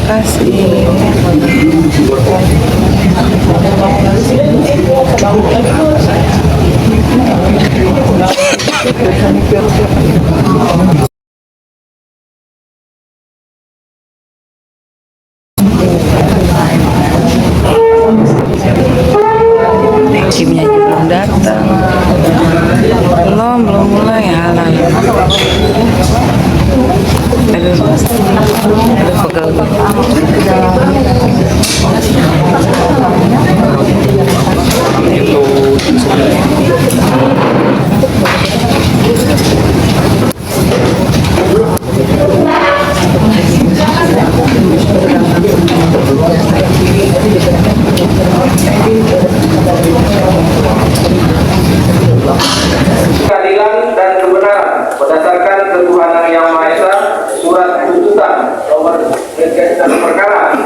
kasih. Timnya belum datang, belum mulai halal. Aduh pegel. Keadilan dan kebenaran berdasarkan ketuhanan yang Maha Esa. Surat tuntutan nomor berkaitan perkara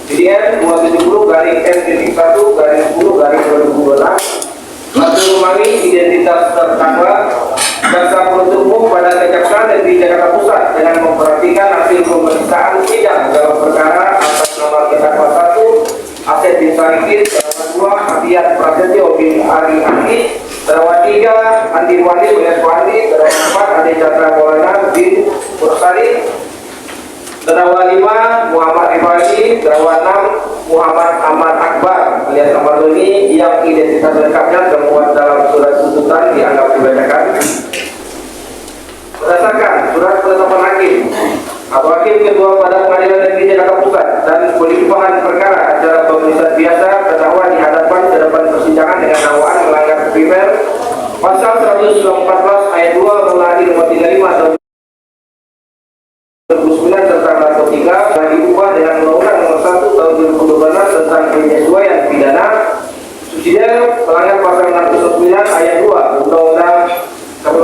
PDN 270/M-1/10/2026 Abdul Umami identitas terdakwa jaksa penuntut umum pada Kejaksaan Negeri Jakarta Pusat dengan memperhatikan hasil pemeriksaan sidang dalam perkara atas nama terdakwa 1 Asep bin Sarikin, terdakwa 2 Hadiat Prasetyo bin Ari Andi, terdakwa 3 Andi Wali bin Eswandi, terdakwa 4 Adi Chandra Maulana bin Bursari, terdakwa 5 Muhammad Rifai, terdakwa 6 Muhammad Ahmad Akbar alias Ahmad Doni yang identitas lengkapnya termuat dalam surat tuntutan dianggap dibacakan. Berdasarkan surat penetapan hakim atau hakim ketua pada Pengadilan Negeri Jakarta Pusat dan pelimpahan perkara acara pemeriksaan biasa, terdakwa dihadapkan ke depan persidangan dengan dakwaan melanggar primer pasal 114 ayat 2 Undang-Undang Nomor 35 tahun 2009 tentang narkotika dan diubah dengan Undang-Undang Nomor 1 tahun 2012 tentang penyesuaian pidana subsidiar melanggar pasal 69 ayat 2 Undang-Undang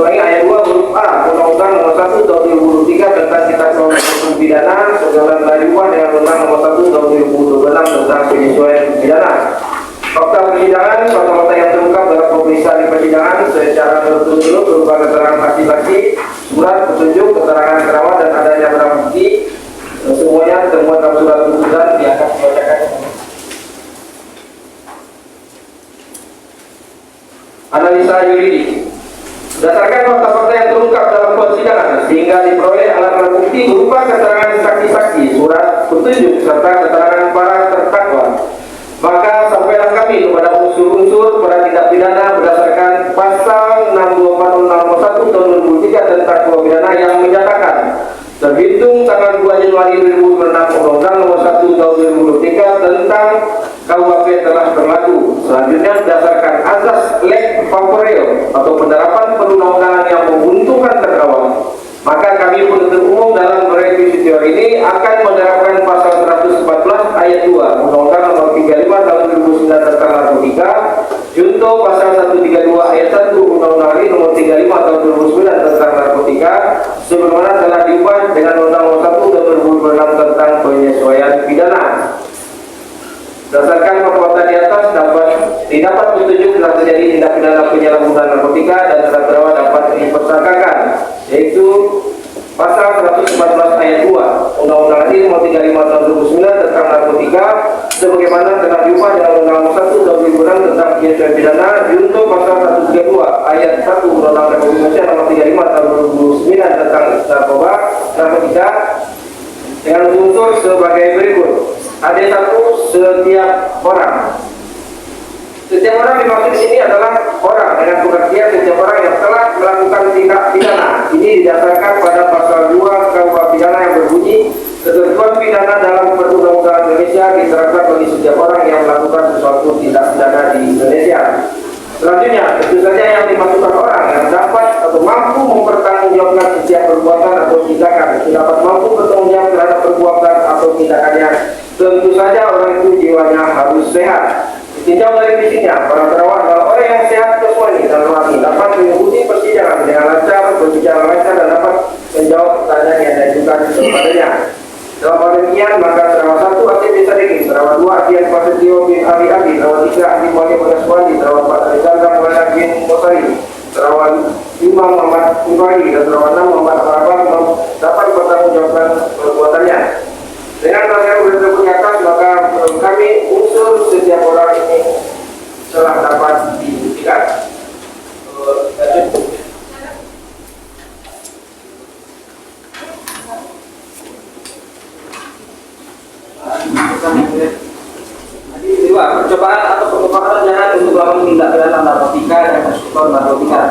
ayat 2 huruf A Undang-Undang Nomor 1 tahun 2003 tentang kitab hukum pidana segala diubah dengan Undang-Undang Nomor 1 tahun 2026 tentang penyesuaian pidana. Fakta persidangan, fakta-fakta yang terungkap dalam pemeriksaan di persidangan secara berturut-turut berupa keterangan saksi-saksi, surat petunjuk, keterangan perawat dan adanya barang bukti, semuanya termuat dalam surat tuntutan dianggap dibacakan. Analisa yuridis. Berdasarkan fakta-fakta yang terungkap dalam persidangan sehingga diperoleh alat bukti berupa keterangan saksi-saksi, surat petunjuk serta keterangan para terdakwa, maka sampailah kami kepada unsur-unsur pada tindak pidana berdasarkan pasal 624 Undang-Undang Nomor 1 tahun 2003 tentang tindak pidana yang menyatakan terhitung tanggal 2 Januari 2006 Undang-Undang Nomor 1 tahun 2023 tentang KUHP telah berlaku. Selanjutnya berdasarkan azas leg favoreo atau penerapan perundang-undangan yang menguntungkan terdakwa, maka kami penuntut umum dalam merevisi teori ini akan menerapkan pasal 114 ayat 2 Undang-Undang Nomor 35 tahun 2009 tentang narkotika, junto pasal 132 ayat 1 Undang-Undang Nomor 35 tahun 2009 tentang narkotika sebagaimana telah diubah dengan Undang-Undang Nomor 1 tahun 2006 tentang penyesuaian pidana. Berdasarkan fakta di atas didapat petunjuk telah terjadi tindak pidana penyalahgunaan narkotika dan terdakwa dapat dipersangkakan, yaitu pasal 114 ayat 2 Undang-Undang Nomor 35 tahun 2009 tentang narkotika sebagaimana telah diubah dengan Undang-Undang Nomor 1 tahun 2006 tentang penyesuaian pidana, junto pasal 132 ayat 1 Undang-Undang Republik Indonesia Nomor 35 tahun 2009 tentang narkotika dengan unsur sebagai berikut. Ada satu, setiap orang. Setiap orang dimaksud di sini adalah orang dengan pengertian setiap orang yang telah melakukan tindak pidana. Ini didasarkan pada pasal 2 KUH pidana yang berbunyi ketentuan pidana dalam perundang-undangan Indonesia diterapkan bagi setiap orang yang melakukan sesuatu tindak pidana di Indonesia. Selanjutnya, tentu saja yang dimaksudkan orang yang dapat atau mampu mempertanggungjawabkan setiap perbuatan atau tindakan, dapat mampu bertanggung jawab terhadap perbuatan atau tindakannya. Tentu saja orang itu jiwanya harus sehat. Ditinjau dari visinya, para terdakwa adalah orang yang sehat jasmani dan rohani, dapat mengikuti persidangan dengan lancar, berbicara lancar dan dapat menjawab pertanyaan yang diajukan kepadanya. Dalam hal demikian, maka terdakwa 1 Asep bin Sarikin, terdakwa 2 Hadiat Prasetyo bin Ari Andi, terdakwa 3 Andi Wali bin Eswandi, terdakwa 4 Adi Chandra Maulana bin Bursari, terdakwa 5 Muhammad Rifai dan terdakwa 6 Muhammad Akbar dapat bertanggungjawabkan perbuatannya. Dengan tersebut di atas, maka menurut kami unsur setiap orang ini telah dapat dibuktikan. Kedua, percobaan atau pemufakatan jahat untuk melakukan tindak pidana narkotika dan ekspor narkotika.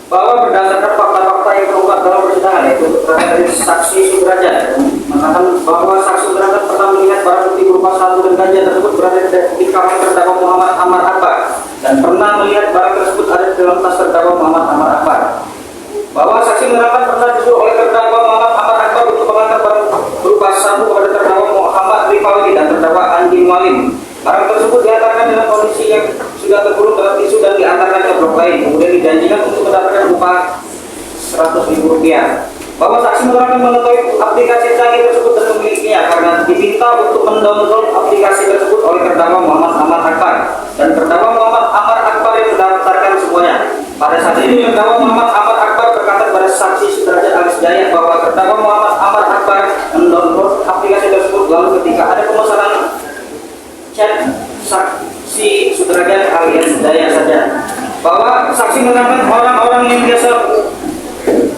Bahwa berdasarkan fakta-fakta yang terungkap dalam persidangan, yaitu keterangan dari saksi Sudrajat mengatakan bahwa saksi Sudrajat pernah melihat barang bukti berupa sabu dan ganja tersebut berada di kamar terdakwa Muhammad Amar Akbar dan pernah melihat barang tersebut ada di dalam tas terdakwa Muhammad Amar Akbar. Bahwa saksi menerangkan pernah disuruh oleh terdakwa Muhammad Amar Akbar untuk mengantar barang berupa sabu kepada terdakwa Muhammad Rifawi dan terdakwa Andi Mualim. Barang tersebut diantarkan dalam kondisi yang sudah terkurung dalam tisu dan diantarkan ke blok lain, kemudian dijanjikan untuk mendapatkan upah Rp100.000. Bahwa saksi menerangkan mengetahui aplikasi canggih tersebut dan memilikinya karena diminta untuk mendownload aplikasi tersebut oleh terdakwa Muhammad Amar Akbar dan terdakwa Muhammad Amar Akbar yang mendaftarkan semuanya. Pada saat ini terdakwa Muhammad Amar Akbar berkata kepada saksi Sudrajat alias Dayat bahwa terdakwa Muhammad Amar Akbar mendownload aplikasi tersebut, lalu ketika ada pemesanan chat saksi Sudrajat alias Dayat saja. Bahwa saksi menerangkan orang-orang yang biasa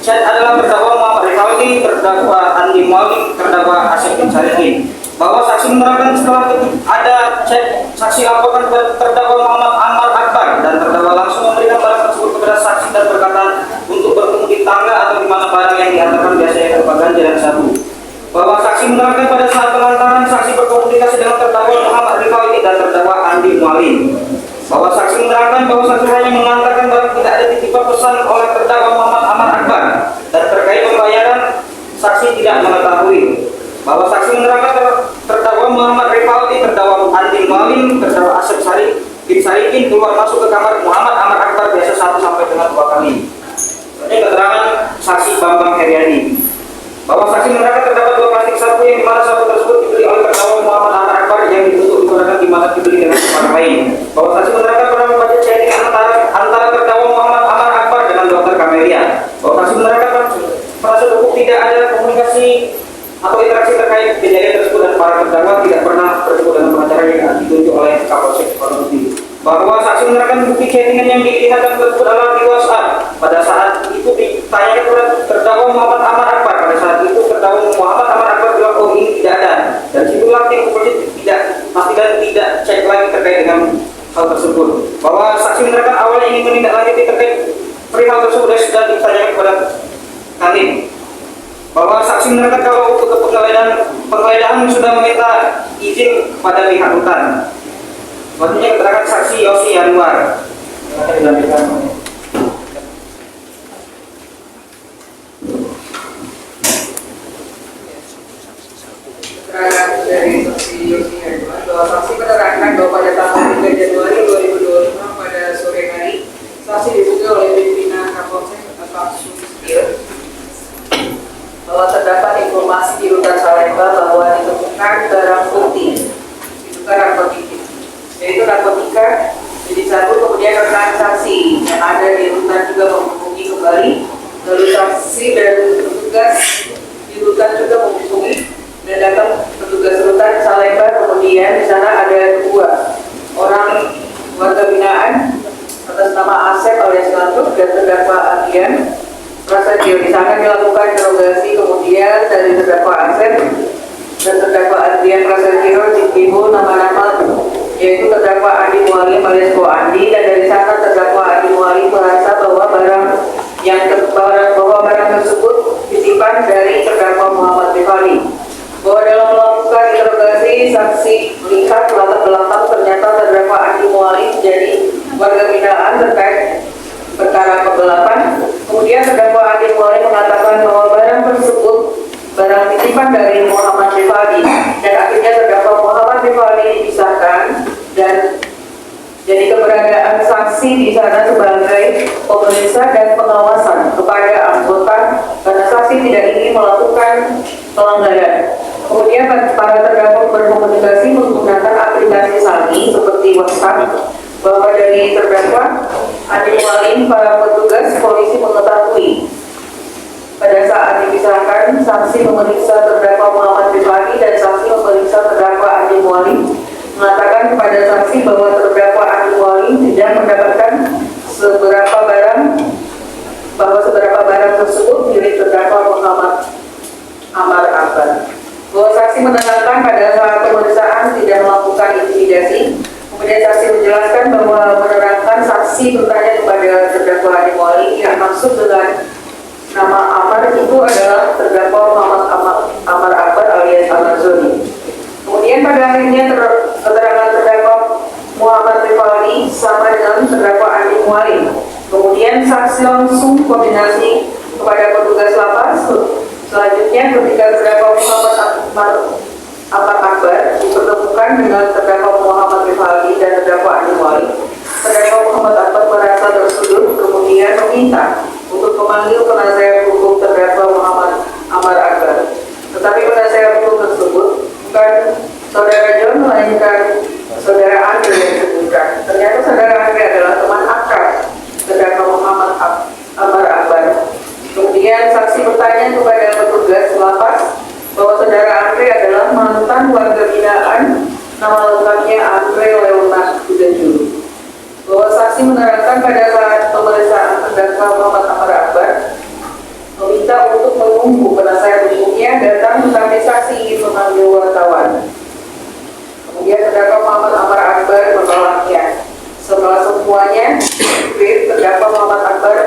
chat adalah terdakwa Muhammad Rifawi, terdakwa Andi Mualim, terdakwa Asep bin Sarikin. Bahwa saksi menerangkan setelah ada chat, saksi laporkan kepada terdakwa Muhammad Amar Akbar dan terdakwa langsung memberikan barang tersebut kepada saksi dan berkata untuk bertemu di tangga atau di mana barang yang diantarkan biasanya berupa ganja dan sabu. Bahwa saksi menerangkan pada saat pengantaran saksi berkomunikasi dengan terdakwa Muhammad Rifawi dan terdakwa Andi Mualim. Bahwa saksi menerangkan bahwa saksi hanya mengantarkan barang tidak ada titipan pesan oleh terdakwa Muhammad Amar Akbar dan terkait pembayaran saksi tidak mengetahui. Bahwa saksi menerangkan terdakwa Muhammad Rifawi, terdakwa Andi Mualim, terdakwa Asep bin Sarikin keluar masuk ke kamar Muhammad Amar Akbar biasa 1 sampai dengan 2 kali. Ini keterangan saksi Bambang Heriadi. Bahwa saksi menerangkan terdapat 2 plastik sabu yang dimana sabu tersebut dibeli oleh terdakwa Muhammad Amar Akbar yang ditutup digunakan di mana dibeli dengan orang lain. Bahwa saksi menerangkan pernah membaca chatting antara terdakwa Muhammad Amar Akbar dengan Dr. Kamelia. Bahwa saksi menerangkan merasa cukup tidak ada komunikasi atau interaksi terkait kejadian tersebut dan para terdakwa tidak pernah bertemu dengan pengacara yang ditunjuk oleh Kapolsek Ponorogo. Bahwa saksi menerangkan bukti chattingan yang dilihatkan tersebut adalah di WhatsApp. Pada saat itu ditanyakan kepada terdakwa Muhammad Amar Akbar. Pada saat itu terdakwa Muhammad Amar Akbar bilang oh ini tidak ada. Dan situlah tim polisi tidak pastikan tidak cek lagi terkait dengan hal tersebut. Bahwa saksi menerangkan awalnya ingin menindaklanjuti terkait perihal tersebut dan sudah ditanyakan kepada kami. Bahwa saksi menerangkan kalau untuk penggeledahan sudah meminta izin pada pihak hutan. Selanjutnya keterangan saksi Yosi Anwar. Akan dilanjutkan. Keterangan dari saksi Yosi Anwar bahwa saksi menerangkan bahwa pada tanggal 3 Januari 2025 pada sore hari saksi diduga oleh pimpinan Kapolsek Sustio bahwa terdapat informasi di rutan Salemba bahwa ditemukan barang bukti diduga narkotika, yaitu narkotika jadi satu. Kemudian rekan saksi yang ada di rutan juga menghubungi kembali, lalu saksi dan petugas di rutan juga menghubungi dan datang petugas rutan Salemba. Kemudian di sana ada 2 orang warga binaan atas nama Asep alias Lantuk dan terdakwa Adian Prasetyo. Di sana dilakukan interogasi, kemudian dari terdakwa Asep dan terdakwa Adian Prasetyo ditimbul nama-nama yaitu terdakwa Andi Mualim alias Ko Andi, dan dari sana terdakwa Andi Mualim merasa bahwa barang tersebut disimpan dari terdakwa Muhammad Rifawi. Bahwa dalam melakukan interogasi saksi melihat latar belakang ternyata terdakwa Andi Mualim jadi warga binaan terkait perkara penggelapan. Kemudian terdakwa Andi Mualim mengatakan bahwa barang tersebut barang titipan dari Muhammad Rifawi, dan akhirnya terdakwa Muhammad Rifawi dipisahkan dan jadi keberadaan saksi di sana sebagai pemeriksa dan pengawasan kepada anggota karena saksi tidak ingin melakukan pelanggaran. Kemudian para terdakwa berkomunikasi menggunakan aplikasi saling seperti WhatsApp. Bahwa dari terdakwa Andi Mualim, para petugas polisi mengetahui pada saat dipisahkan saksi memeriksa terdakwa Muhammad Rifawi dan saksi memeriksa tersebut milik terdakwa Muhammad Amar Akbar. Bahwa saksi menerangkan pada saat pemeriksaan tidak melakukan intimidasi. Kemudian saksi menjelaskan bahwa menerangkan saksi bertanya kepada terdakwa Adi Muali yang maksud dengan nama Amar itu adalah terdakwa Muhammad Amar Akbar alias Al-Nazuri. Kemudian pada akhirnya keterangan terdakwa Muhammad Rivaldi sama dengan terdakwa Adi Muali. Kemudian saksi langsung koordinasi kepada petugas lapas. Selanjutnya ketika terdakwa Muhammad Amar Akbar dipertemukan dengan terdakwa Muhammad Rivaldi dan terdakwa Adi Muali, terdakwa Muhammad Akbar merasa tersudut kemudian meminta untuk memanggil penasehat hukum terdakwa Muhammad Amar Akbar. Tetapi penasehat hukum tersebut bukan saudara John melainkan saudara Andre yang disebutkan. Ternyata saudara Andre adalah teman akrab terdakwa Muhammad Amar Akbar. Kemudian saksi bertanya kepada petugas lapas bahwa saudara Andre adalah mantan warga binaan, nama lengkapnya Andre Leonard Kudanjuru. Bahwa saksi menerangkan pada saat pemeriksaan terdakwa Muhammad Amar Akbar meminta untuk menunggu penasehat hukumnya datang tetapi saksi ingin memanggil wartawan. Kemudian terdakwa Muhammad Amar Akbar menolaknya. Setelah semuanya terdakwa Muhammad Akbar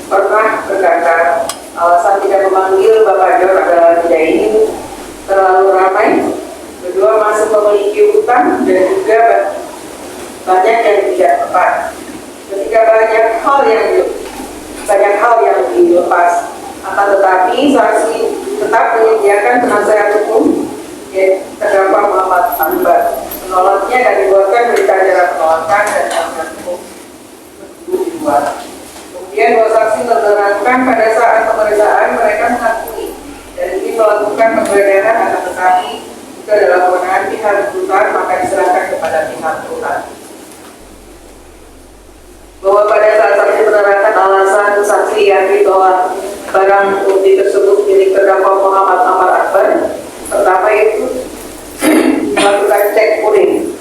pernah berkata alasan tidak memanggil Bapak John adalah tidak ingin terlalu ramai, kedua masih memiliki utang dan juga banyak yang tidak tepat. Ketika banyak hal yang dilepas, akan tetapi saksi tetap menyediakan penasehat hukum terdakwa Muhammad Akbar. Menolaknya dan dibuatkan berita acara penolakan dan penasehat hukum di luar. Kemudian dua saksi menerangkan pada saat pemeriksaan mereka mengakui dan ini melakukan penggeledahan akan tetapi itu adalah kewenangan pihak rutan maka diserahkan kepada pihak rutan. Bahwa pada saat saksi menerangkan alasan saksi yakni bahwa barang bukti tersebut milik terdakwa Muhammad Amar Akbar, pertama itu melakukan cek urin.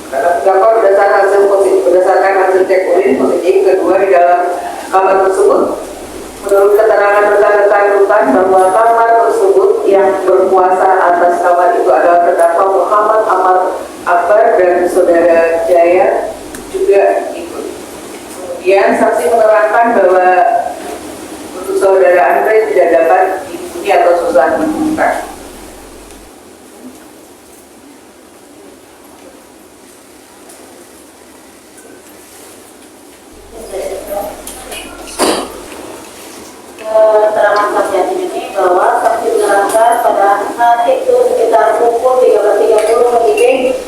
Karena terdakwa berdasarkan hasil cek urin positif. Kedua, di dalam kamar tersebut menurut keterangan rekan-rekan rutan bahwa kamar tersebut yang berkuasa atas kamar itu adalah terdakwa Muhammad Amar Akbar dan saudara Jaya juga ikut. Kemudian saksi menerangkan bahwa untuk saudara Andre tidak dapat dihubungi atau susah dihubungkan. Keterangan saksi ini bahwa saksi menerangkan pada saat itu sekitar pukul 13.30 WIB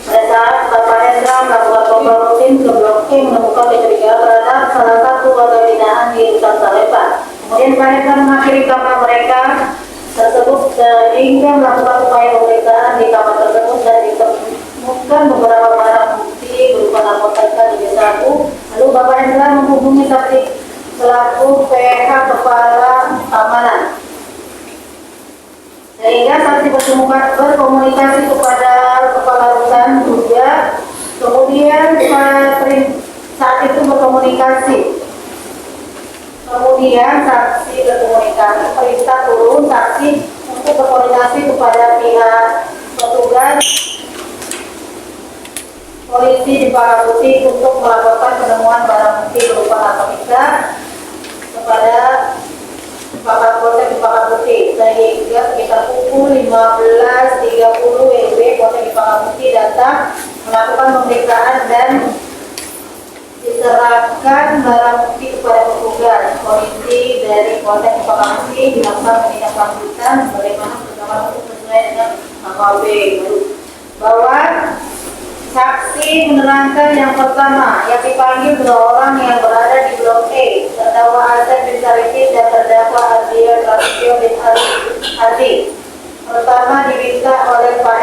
pada saat Bapak Hendra melakukan kontrol rutin ke Blok C menemukan kecurigaan terhadap salah satu warga binaan di Rutan Salemba. Kemudian Pak Hendra mengakhiri kamar mereka tersebut sehingga melakukan upaya pemeriksaan di kamar tersebut dan ditemukan beberapa barang bukti berupa narkotika jenis sabu. Lalu Bapak Hendra menghubungi saksi selaku PH Kepala Keamanan sehingga saksi berkomunikasi kepada Kepala Rutan juga. Kemudian saat itu berkomunikasi. Kemudian saksi berkomunikasi perintah turun saksi untuk berkoordinasi kepada pihak petugas polisi di Pakabuti untuk melaporkan penemuan barang bukti berupa narkotika kepada Polsek di Pakabuti sehingga sekitar pukul 15.30 WIB Polsek di Pakabuti datang melakukan pemeriksaan dan diserahkan barang bukti kepada petugas polisi dari Polsek di Pakabuti dilakukan penindaklanjutan bagaimana perkembangan hukum sesuai dengan KUHP bahwa saksi menerangkan yang pertama yang dipanggil dua orang yang berada di Blok E, terdakwa Asep bin Sarifin dan terdakwa Adrian Prasetyo bin Ardi. Pertama diminta oleh Pak